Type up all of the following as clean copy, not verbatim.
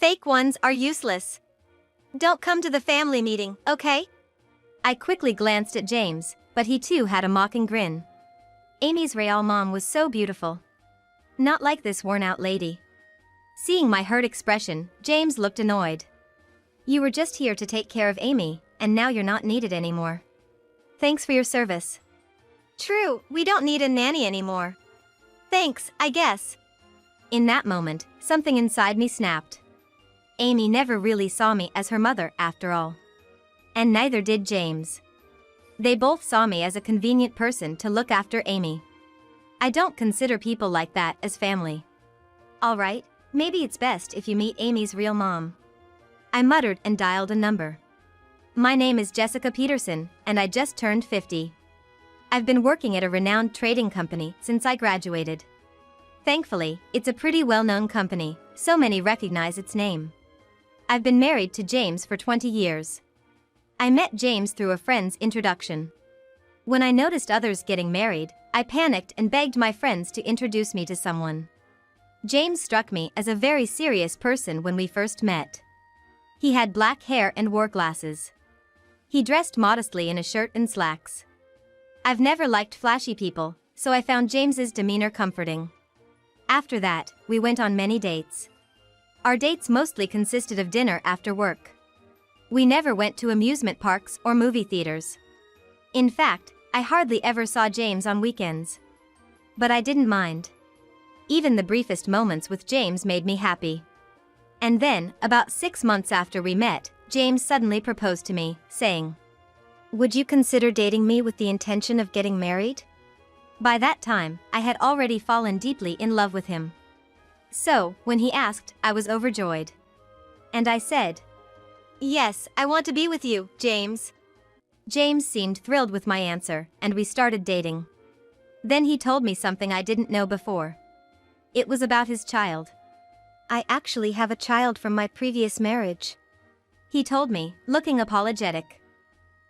Fake ones are useless. Don't come to the family meeting, okay? I quickly glanced at James, but he too had a mocking grin. Amy's real mom was so beautiful. Not like this worn-out lady. Seeing my hurt expression, James looked annoyed. You were just here to take care of Amy, and now you're not needed anymore. Thanks for your service. True, we don't need a nanny anymore. Thanks, I guess. In that moment, something inside me snapped. Amy never really saw me as her mother, after all. And neither did James. They both saw me as a convenient person to look after Amy. I don't consider people like that as family. Alright, maybe it's best if you meet Amy's real mom. I muttered and dialed a number. My name is Jessica Peterson, and I just turned 50. I've been working at a renowned trading company since I graduated. Thankfully, it's a pretty well-known company, so many recognize its name. I've been married to James for 20 years. I met James through a friend's introduction. When I noticed others getting married, I panicked and begged my friends to introduce me to someone. James struck me as a very serious person when we first met. He had black hair and wore glasses. He dressed modestly in a shirt and slacks. I've never liked flashy people, so I found James's demeanor comforting. After that, we went on many dates. Our dates mostly consisted of dinner after work. We never went to amusement parks or movie theaters. In fact, I hardly ever saw James on weekends. But I didn't mind. Even the briefest moments with James made me happy. And then, about 6 months after we met, James suddenly proposed to me, saying, "Would you consider dating me with the intention of getting married?" By that time, I had already fallen deeply in love with him. So, when he asked, I was overjoyed. And I said, "Yes, I want to be with you, James." James seemed thrilled with my answer, and we started dating. Then he told me something I didn't know before. It was about his child. "I actually have a child from my previous marriage," he told me, looking apologetic.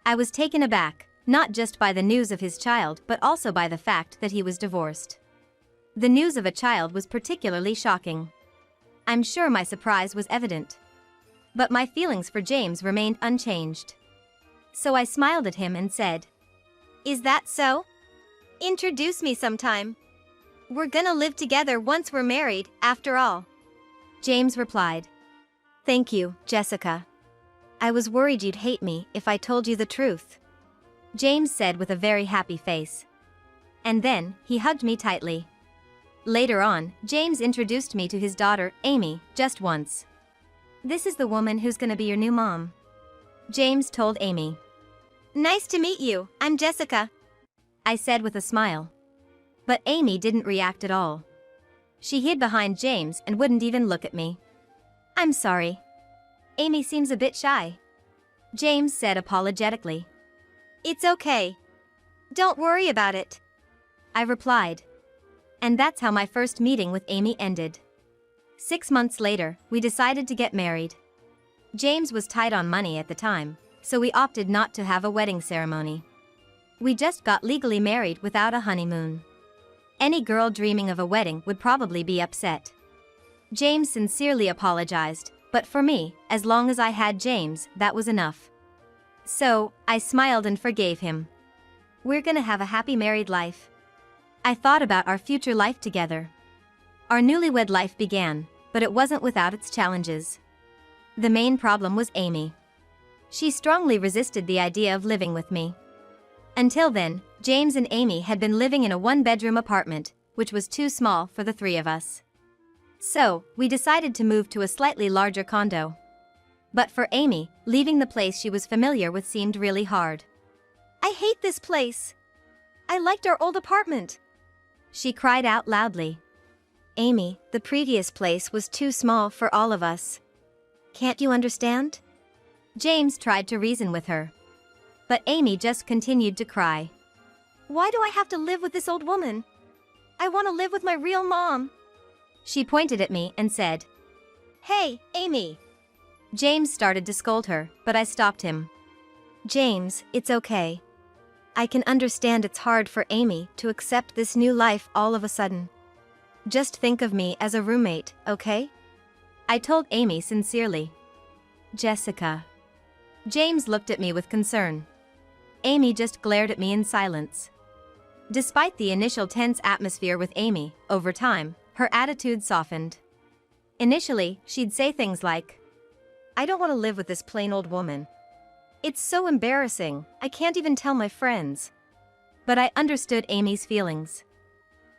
I was taken aback, not just by the news of his child but also by the fact that he was divorced. The news of a child was particularly shocking. I'm sure my surprise was evident. But my feelings for James remained unchanged. So I smiled at him and said, "Is that so? Introduce me sometime. We're gonna live together once we're married, after all." James replied, "Thank you, Jessica. I was worried you'd hate me if I told you the truth," James said with a very happy face. And then, he hugged me tightly. Later on, James introduced me to his daughter, Amy, just once. "This is the woman who's gonna be your new mom," James told Amy. "Nice to meet you, I'm Jessica," I said with a smile. But Amy didn't react at all. She hid behind James and wouldn't even look at me. "I'm sorry. Amy seems a bit shy," James said apologetically. "It's okay. Don't worry about it," I replied. And that's how my first meeting with Amy ended. 6 months later, we decided to get married. James was tight on money at the time, so we opted not to have a wedding ceremony. We just got legally married without a honeymoon. Any girl dreaming of a wedding would probably be upset. James sincerely apologized, but for me, as long as I had James, that was enough. So, I smiled and forgave him. We're gonna have a happy married life. I thought about our future life together. Our newlywed life began, but it wasn't without its challenges. The main problem was Amy. She strongly resisted the idea of living with me. Until then, James and Amy had been living in a one-bedroom apartment, which was too small for the three of us. So, we decided to move to a slightly larger condo. But for Amy, leaving the place she was familiar with seemed really hard. "I hate this place. I liked our old apartment," she cried out loudly. "Amy, the previous place was too small for all of us. Can't you understand?" James tried to reason with her. But Amy just continued to cry. "Why do I have to live with this old woman? I want to live with my real mom." She pointed at me and said, "Hey, Amy." James started to scold her, but I stopped him. "James, it's okay. I can understand it's hard for Amy to accept this new life all of a sudden. Just think of me as a roommate, okay? I told Amy sincerely. Jessica. James looked at me with concern. Amy just glared at me in silence. Despite the initial tense atmosphere with Amy, over time, her attitude softened. Initially, she'd say things like, "I don't want to live with this plain old woman. It's so embarrassing, I can't even tell my friends." But I understood Amy's feelings.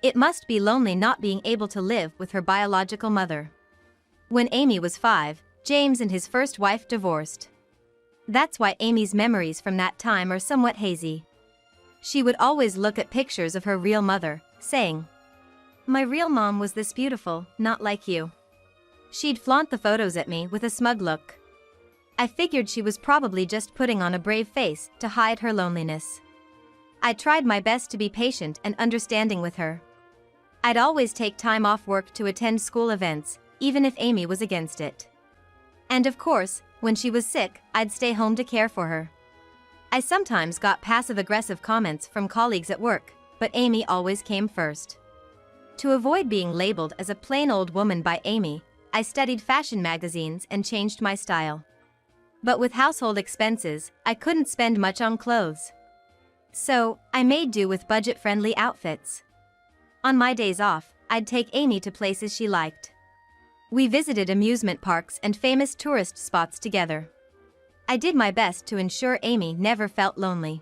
It must be lonely not being able to live with her biological mother. When Amy was 5, James and his first wife divorced. That's why Amy's memories from that time are somewhat hazy. She would always look at pictures of her real mother, saying, "My real mom was this beautiful, not like you." She'd flaunt the photos at me with a smug look. I figured she was probably just putting on a brave face to hide her loneliness. I tried my best to be patient and understanding with her. I'd always take time off work to attend school events, even if Amy was against it. And of course, when she was sick, I'd stay home to care for her. I sometimes got passive-aggressive comments from colleagues at work, but Amy always came first. To avoid being labeled as a plain old woman by Amy, I studied fashion magazines and changed my style. But with household expenses, I couldn't spend much on clothes. So, I made do with budget-friendly outfits. On my days off, I'd take Amy to places she liked. We visited amusement parks and famous tourist spots together. I did my best to ensure Amy never felt lonely.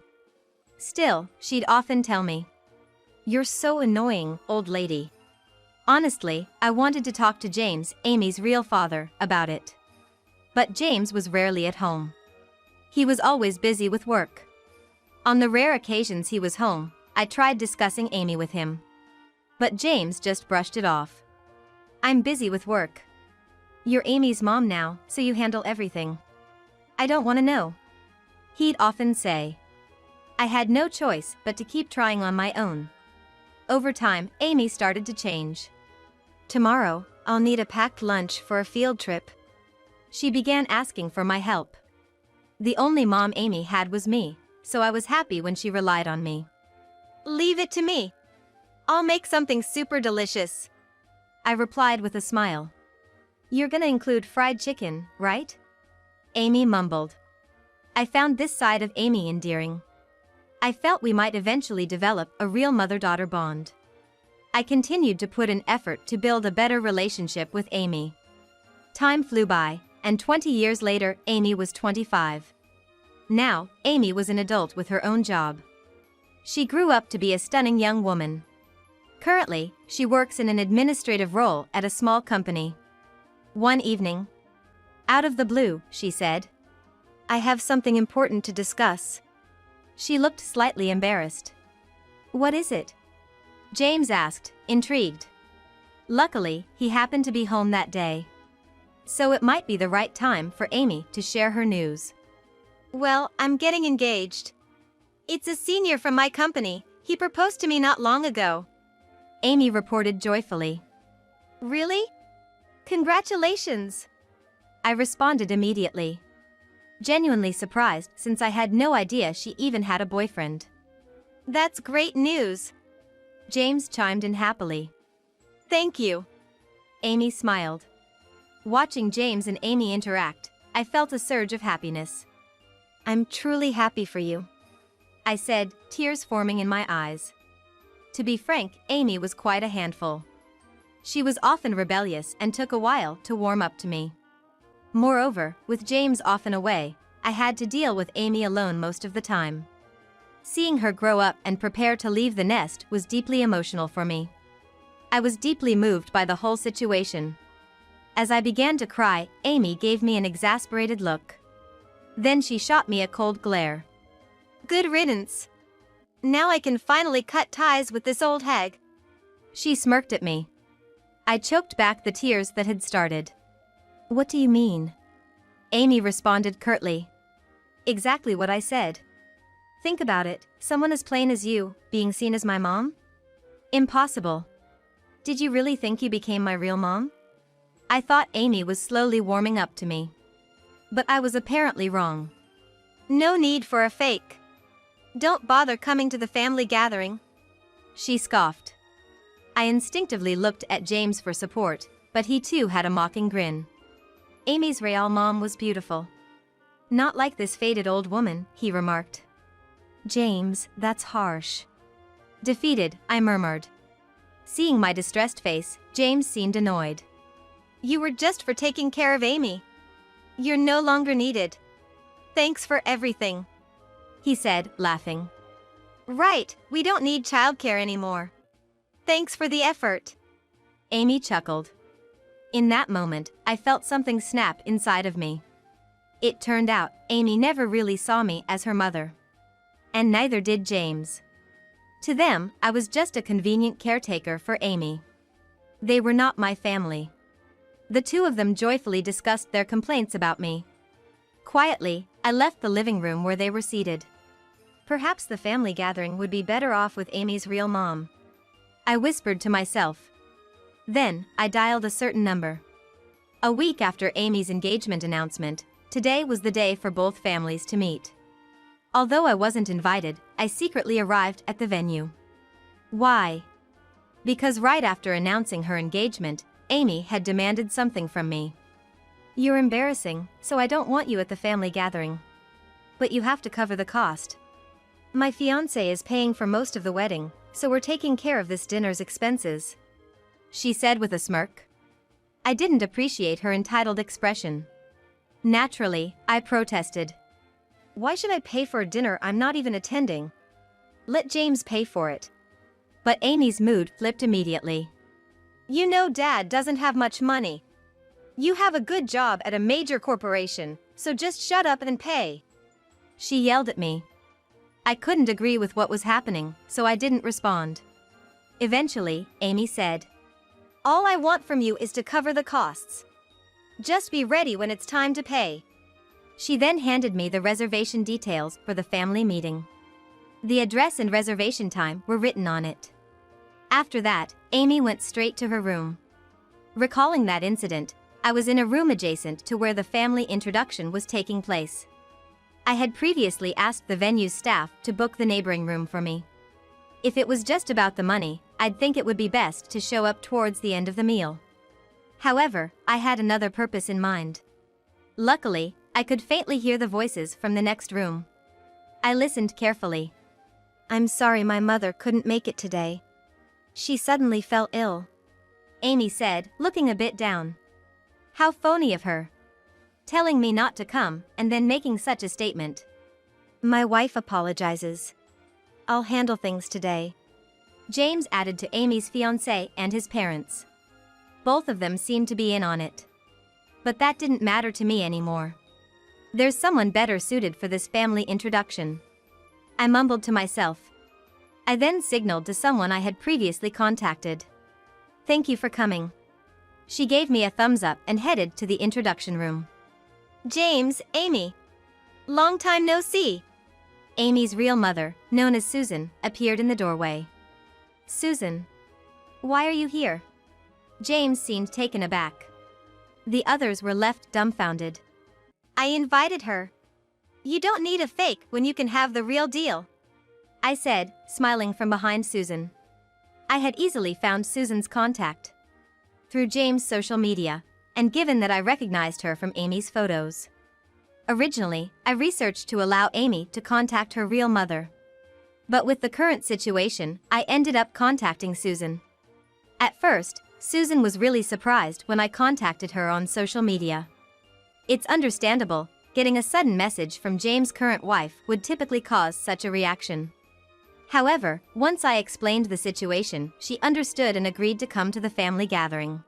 Still, she'd often tell me, "You're so annoying, old lady." Honestly, I wanted to talk to James, Amy's real father, about it. But James was rarely at home. He was always busy with work. On the rare occasions he was home, I tried discussing Amy with him. But James just brushed it off. "I'm busy with work. You're Amy's mom now, so you handle everything. I don't want to know," he'd often say. I had no choice but to keep trying on my own. Over time, Amy started to change. "Tomorrow, I'll need a packed lunch for a field trip." She began asking for my help. The only mom Amy had was me, so I was happy when she relied on me. "Leave it to me. I'll make something super delicious," I replied with a smile. "You're gonna include fried chicken, right?" Amy mumbled. I found this side of Amy endearing. I felt we might eventually develop a real mother-daughter bond. I continued to put in effort to build a better relationship with Amy. Time flew by, and 20 years later, Amy was 25. Now, Amy was an adult with her own job. She grew up to be a stunning young woman. Currently, she works in an administrative role at a small company. One evening, out of the blue, she said, "I have something important to discuss." She looked slightly embarrassed. "What is it?" James asked, intrigued. Luckily, he happened to be home that day. So it might be the right time for Amy to share her news. "Well, I'm getting engaged. It's a senior from my company. He proposed to me not long ago," Amy reported joyfully. "Really? Congratulations!" I responded immediately. Genuinely surprised since I had no idea she even had a boyfriend. "That's great news," James chimed in happily. "Thank you." Amy smiled. Watching James and Amy interact, I felt a surge of happiness. "I'm truly happy for you," I said, tears forming in my eyes. To be frank, Amy was quite a handful. She was often rebellious and took a while to warm up to me. Moreover, with James often away, I had to deal with Amy alone most of the time. Seeing her grow up and prepare to leave the nest was deeply emotional for me. I was deeply moved by the whole situation. As I began to cry, Amy gave me an exasperated look. Then she shot me a cold glare. "Good riddance. Now I can finally cut ties with this old hag." She smirked at me. I choked back the tears that had started. "What do you mean?" Amy responded curtly. "Exactly what I said. Think about it, someone as plain as you, being seen as my mom? Impossible. Did you really think you became my real mom?" I thought Amy was slowly warming up to me. But I was apparently wrong. "No need for a fake. Don't bother coming to the family gathering," she scoffed. I instinctively looked at James for support, but he too had a mocking grin. Amy's real mom was beautiful. Not like this faded old woman, he remarked. James, that's harsh. Defeated, I murmured. Seeing my distressed face, James seemed annoyed. You were just for taking care of Amy. You're no longer needed. Thanks for everything, he said, laughing. Right, we don't need childcare anymore. Thanks for the effort. Amy chuckled. In that moment, I felt something snap inside of me. It turned out, Amy never really saw me as her mother. And neither did James. To them, I was just a convenient caretaker for Amy. They were not my family. The two of them joyfully discussed their complaints about me. Quietly, I left the living room where they were seated. Perhaps the family gathering would be better off with Amy's real mom, I whispered to myself. Then, I dialed a certain number. A week after Amy's engagement announcement, today was the day for both families to meet. Although I wasn't invited, I secretly arrived at the venue. Why? Because right after announcing her engagement, Amy had demanded something from me. You're embarrassing, so I don't want you at the family gathering. But you have to cover the cost. My fiancé is paying for most of the wedding, so we're taking care of this dinner's expenses, she said with a smirk. I didn't appreciate her entitled expression. Naturally, I protested. Why should I pay for a dinner I'm not even attending? Let James pay for it. But Amy's mood flipped immediately. You know Dad doesn't have much money. You have a good job at a major corporation, so just shut up and pay. She yelled at me. I couldn't agree with what was happening, so I didn't respond. Eventually, Amy said, all I want from you is to cover the costs. Just be ready when it's time to pay. She then handed me the reservation details for the family meeting. The address and reservation time were written on it. After that, Amy went straight to her room. Recalling that incident, I was in a room adjacent to where the family introduction was taking place. I had previously asked the venue's staff to book the neighboring room for me. If it was just about the money, I'd think it would be best to show up towards the end of the meal. However, I had another purpose in mind. Luckily, I could faintly hear the voices from the next room. I listened carefully. I'm sorry my mother couldn't make it today. She suddenly fell ill, Amy said, looking a bit down. How phony of her. Telling me not to come and then making such a statement. My wife apologizes. I'll handle things today, James added to Amy's fiancé and his parents. Both of them seemed to be in on it. But that didn't matter to me anymore. There's someone better suited for this family introduction, I mumbled to myself. I then signaled to someone I had previously contacted. Thank you for coming. She gave me a thumbs up and headed to the introduction room. James, Amy. Long time no see. Amy's real mother, known as Susan, appeared in the doorway. Susan. Why are you here? James seemed taken aback. The others were left dumbfounded. I invited her. You don't need a fake when you can have the real deal, I said, smiling from behind Susan. I had easily found Susan's contact through James' social media, and given that I recognized her from Amy's photos. Originally, I researched to allow Amy to contact her real mother. But with the current situation, I ended up contacting Susan. At first, Susan was really surprised when I contacted her on social media. It's understandable, getting a sudden message from James' current wife would typically cause such a reaction. However, once I explained the situation, she understood and agreed to come to the family gathering.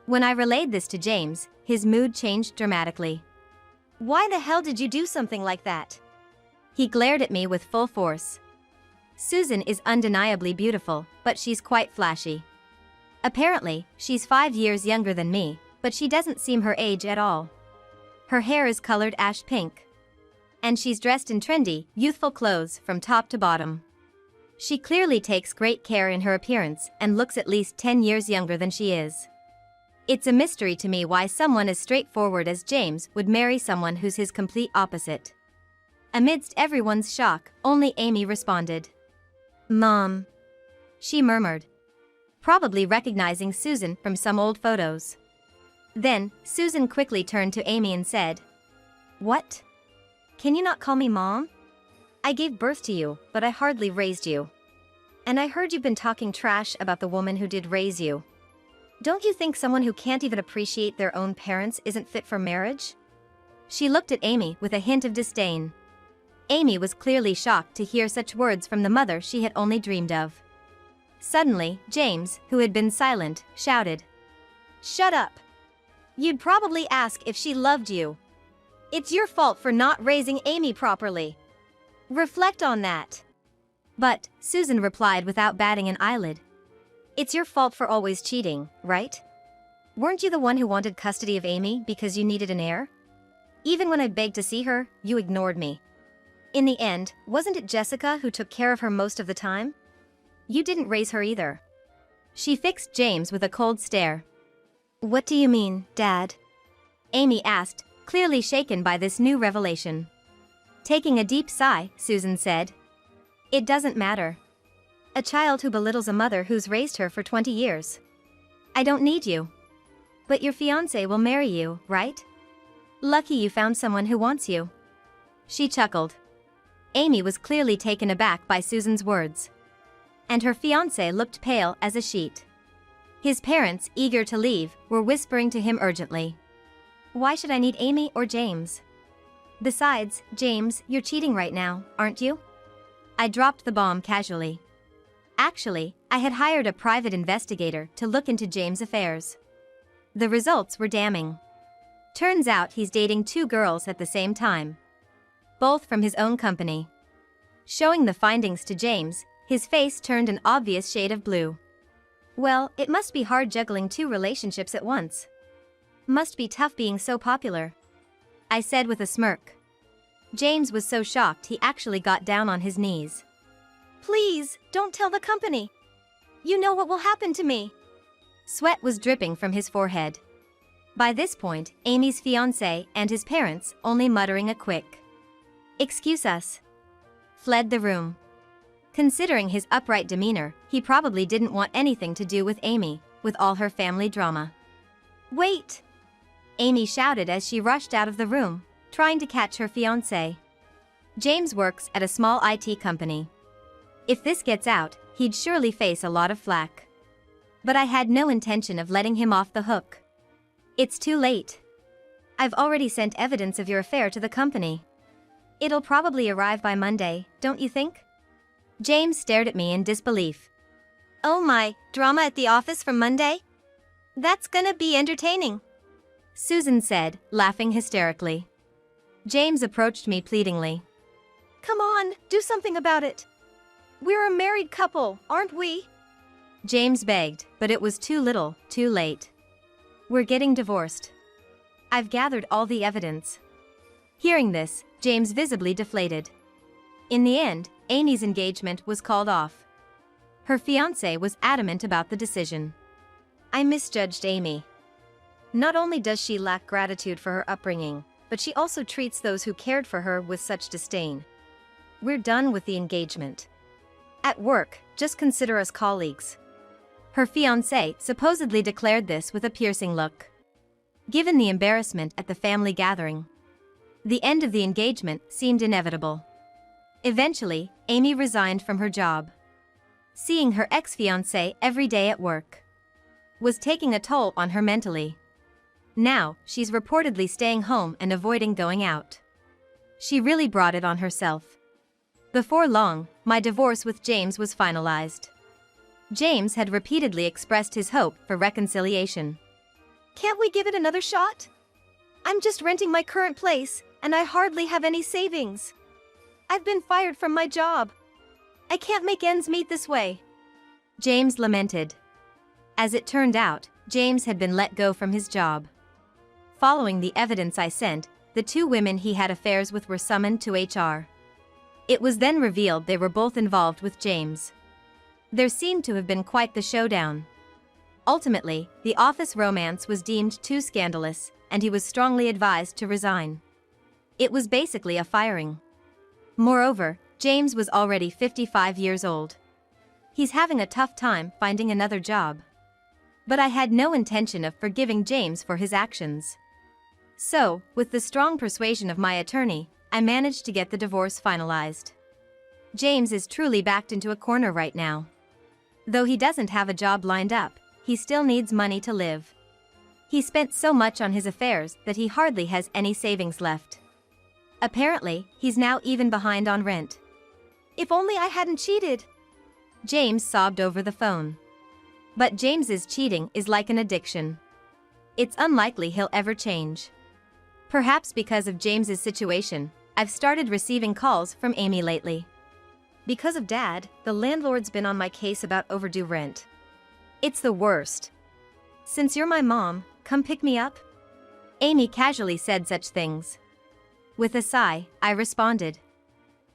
When I relayed this to James, his mood changed dramatically. Why the hell did you do something like that? He glared at me with full force. Susan is undeniably beautiful, but she's quite flashy. Apparently, she's 5 years younger than me, but she doesn't seem her age at all. Her hair is colored ash pink. And she's dressed in trendy, youthful clothes from top to bottom. She clearly takes great care in her appearance and looks at least 10 years younger than she is. It's a mystery to me why someone as straightforward as James would marry someone who's his complete opposite. Amidst everyone's shock, only Amy responded. Mom, she murmured, probably recognizing Susan from some old photos. Then, Susan quickly turned to Amy and said, "What? Can you not call me Mom? I gave birth to you, but I hardly raised you. And I heard you've been talking trash about the woman who did raise you. Don't you think someone who can't even appreciate their own parents isn't fit for marriage?" She looked at Amy with a hint of disdain. Amy was clearly shocked to hear such words from the mother she had only dreamed of. Suddenly, James, who had been silent, shouted, "Shut up! You'd probably ask if she loved you. It's your fault for not raising Amy properly. Reflect on that." "But," Susan replied without batting an eyelid, "it's your fault for always cheating, right? Weren't you the one who wanted custody of Amy because you needed an heir? Even when I begged to see her, you ignored me. In the end, wasn't it Jessica who took care of her most of the time? You didn't raise her either." She fixed James with a cold stare. "What do you mean, Dad?" Amy asked, clearly shaken by this new revelation. Taking a deep sigh, Susan said, "It doesn't matter. A child who belittles a mother who's raised her for 20 years. I don't need you. But your fiancé will marry you, right? Lucky you found someone who wants you." She chuckled. Amy was clearly taken aback by Susan's words. And her fiancé looked pale as a sheet. His parents, eager to leave, were whispering to him urgently, "Why should I need Amy or James? Besides, James, you're cheating right now, aren't you?" I dropped the bomb casually. Actually, I had hired a private investigator to look into James' affairs. The results were damning. Turns out he's dating 2 girls at the same time. Both from his own company. Showing the findings to James, his face turned an obvious shade of blue. Well, it must be hard juggling 2 relationships at once. Must be tough being so popular, I said with a smirk. James was so shocked he actually got down on his knees. "Please, don't tell the company. You know what will happen to me." Sweat was dripping from his forehead. By this point, Amy's fiancé and his parents, only muttering a quick "Excuse us," fled the room. Considering his upright demeanor, he probably didn't want anything to do with Amy, with all her family drama. "Wait!" Amy shouted as she rushed out of the room, trying to catch her fiancé. James works at a small IT company. If this gets out, he'd surely face a lot of flack. But I had no intention of letting him off the hook. It's too late. I've already sent evidence of your affair to the company. It'll probably arrive by Monday, don't you think? James stared at me in disbelief. "Oh my, drama at the office from Monday? That's gonna be entertaining," Susan said, laughing hysterically. James approached me pleadingly. "Come on, do something about it. We're a married couple, aren't we?" James begged, but it was too little, too late. "We're getting divorced. I've gathered all the evidence." Hearing this, James visibly deflated. In the end, Amy's engagement was called off. Her fiancé was adamant about the decision. I misjudged Amy. Not only does she lack gratitude for her upbringing, but she also treats those who cared for her with such disdain. We're done with the engagement. At work, just consider us colleagues. Her fiancé supposedly declared this with a piercing look. Given the embarrassment at the family gathering, the end of the engagement seemed inevitable. Eventually, Amy resigned from her job. Seeing her ex-fiancé every day at work was taking a toll on her mentally. Now, she's reportedly staying home and avoiding going out. She really brought it on herself. Before long, my divorce with James was finalized. James had repeatedly expressed his hope for reconciliation. "Can't we give it another shot? I'm just renting my current place, and I hardly have any savings. I've been fired from my job. I can't make ends meet this way," James lamented. As it turned out, James had been let go from his job. Following the evidence I sent, the 2 women he had affairs with were summoned to HR. It was then revealed they were both involved with James. There seemed to have been quite the showdown. Ultimately, the office romance was deemed too scandalous, and he was strongly advised to resign. It was basically a firing. Moreover, James was already 55 years old. He's having a tough time finding another job. But I had no intention of forgiving James for his actions. So, with the strong persuasion of my attorney, I managed to get the divorce finalized. James is truly backed into a corner right now. Though he doesn't have a job lined up, he still needs money to live. He spent so much on his affairs that he hardly has any savings left. Apparently, he's now even behind on rent. If only I hadn't cheated! James sobbed over the phone. But James's cheating is like an addiction. It's unlikely he'll ever change. Perhaps because of James's situation, I've started receiving calls from Amy lately. Because of Dad, the landlord's been on my case about overdue rent. It's the worst. Since you're my mom, come pick me up? Amy casually said such things. With a sigh, I responded.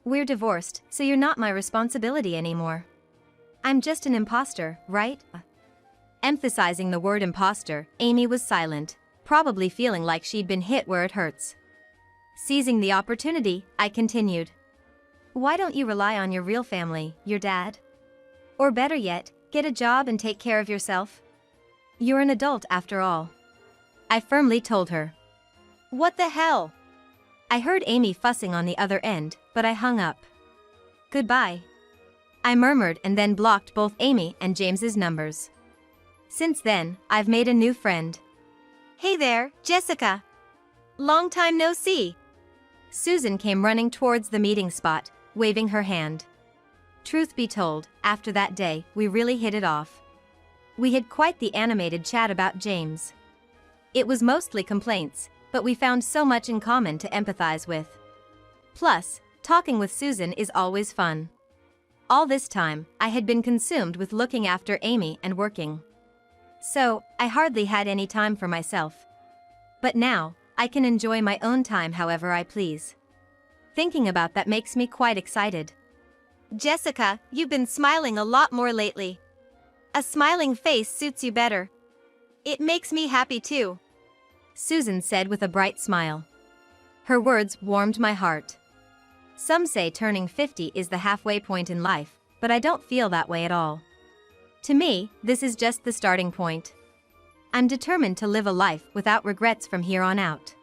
We're divorced, so you're not my responsibility anymore. I'm just an imposter, right? Emphasizing the word imposter, Amy was silent, probably feeling like she'd been hit where it hurts. Seizing the opportunity, I continued. Why don't you rely on your real family, your dad? Or better yet, get a job and take care of yourself? You're an adult after all. I firmly told her. What the hell? I heard Amy fussing on the other end, but I hung up. Goodbye. I murmured and then blocked both Amy and James's numbers. Since then, I've made a new friend. Hey there, Jessica. Long time no see. Susan came running towards the meeting spot, waving her hand. Truth be told, after that day, we really hit it off. We had quite the animated chat about James. It was mostly complaints, but we found so much in common to empathize with. Plus, talking with Susan is always fun. All this time, I had been consumed with looking after Amy and working. So, I hardly had any time for myself. But now, I can enjoy my own time however I please. Thinking about that makes me quite excited. Jessica, you've been smiling a lot more lately. A smiling face suits you better. It makes me happy too. Susan said with a bright smile. Her words warmed my heart. Some say turning 50 is the halfway point in life, but I don't feel that way at all. To me, this is just the starting point. I'm determined to live a life without regrets from here on out.